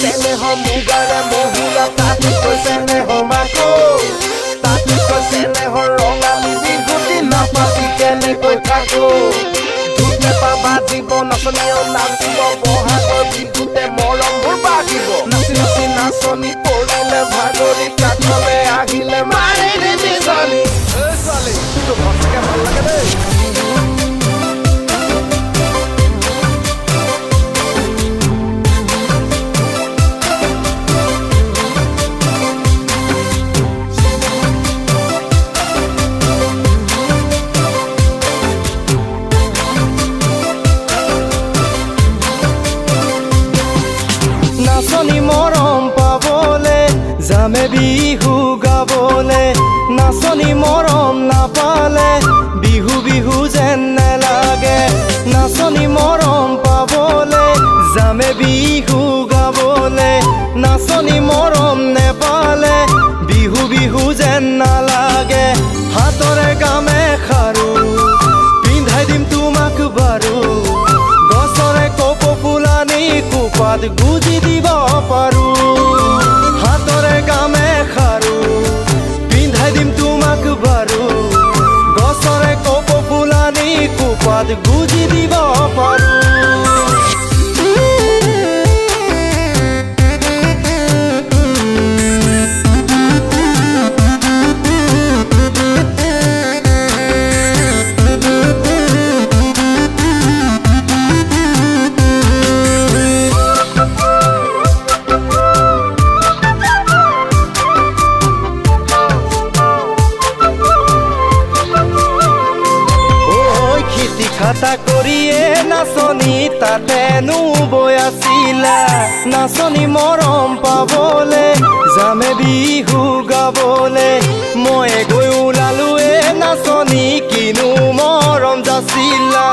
চেনেহৰ মুগাৰে মহুৰা তাতকৈ চেনেহৰ মাকো তাতকৈ চেনেহৰ ৰঙালী বিহুটি নাপাতি কেনেকৈ থাকো ধূপেপা বাজিব নাচনীয়েও নাচিব বহাগৰ বিহুতে মৰমবোৰ বাঢ়িব নাচি নাচি নাচনী পৰিলে ভাগৰি কাষলৈ আহিলে মাৰি দিবি ছোৱালী ছোৱালী তোৰ সঁচাকে ভাল লাগে দেই নাচনী মৰম পাবলে যামে বিহু গাবলে নাচনী মৰম নাপালে বিহু বিহু যেন নেলাগে নাচনী মৰম পাবলে যামে বিহু গাবলে নাচনী মৰম নেপালে বিহু বিহু যেন নালাগে হাতৰে গামে খাৰু পিন্ধাই দিম তোমাক বাৰু গছৰে কপ ফুলানি কুপাত গুজি দিব পাৰো হাতৰে গামে খাৰু পিন্ধাই দিম তোমাক বাৰু গছৰে কপ ফুলানি কুপাত গুজি দিব পাৰো খাতা কৰিয়ে নাচনী তাতেনো বৈ আছিলা নাচনী মৰম পাবলে যামে বিহু গাবলে মই গৈ ওলালোৱে নাচনী কিনো মৰম যাচিলা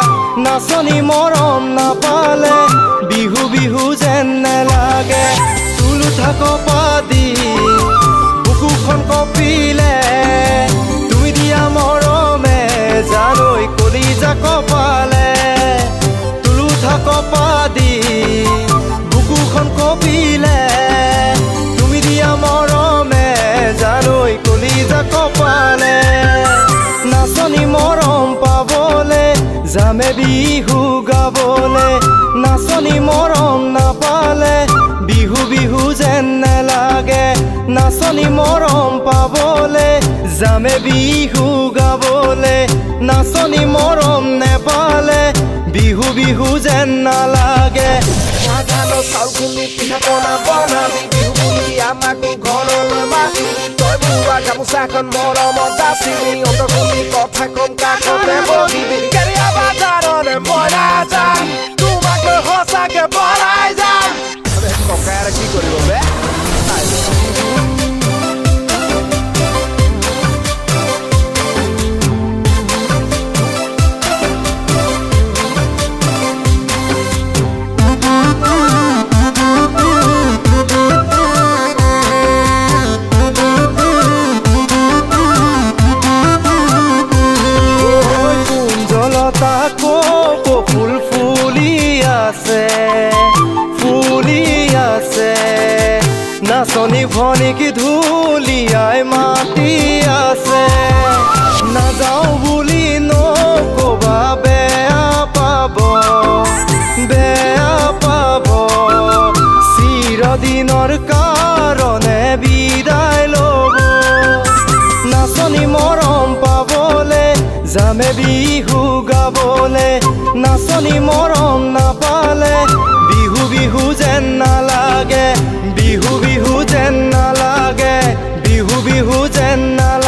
নাচনী মৰম নাপালে বিহু বিহু যেন নেলাগে তুলু থাক পাদি বুকুখন কপিলে তুমি দিয়া মৰমে জানৈ কলিজা কপালে তুলু থাক পাদি বুকুখন কপিলে তুমি দিয়া মৰমে জানৈ কলিজা কপালে নাচনী মৰম পাবলে যামে বিহু গাবলে নাচনী মৰম নাপালে বিহু বিহু যেন নেলাগে নাচনী মৰম পাবলে যামে বিহু গাবলে নাচনী মৰম নেপালে বিহু বিহু যেন নালাগে ধানৰ চাউলখিনি পিঠা পনা বনাবি বিহু বুলি আমাকো ঘৰলৈ মাতি তই বোৱা গামোচাখন মৰমত দাচিবি অন্তৰখনি কথা কম কাষতে বহিবি কেৰিয়া বাজাৰলে মই নাযাম তোমাক লৈ সঁচাকে পলাই যাম ককাই আৰু কি কৰিব বে নাচনী ভনিক ধুলিয়াই মাতি আছে নাযাওঁ বুলি নকবা বেয়া পাব চিৰদিনৰ কাৰণে বিদায় ল'ব নাচনী মৰম পাবলে যামে বিহু গাবলে নাচনী মৰম নাপালে বিহু বিহু যেন নালাগে বিহু বিহু যেন নালাগে বিহু বিহু যেন নালাগে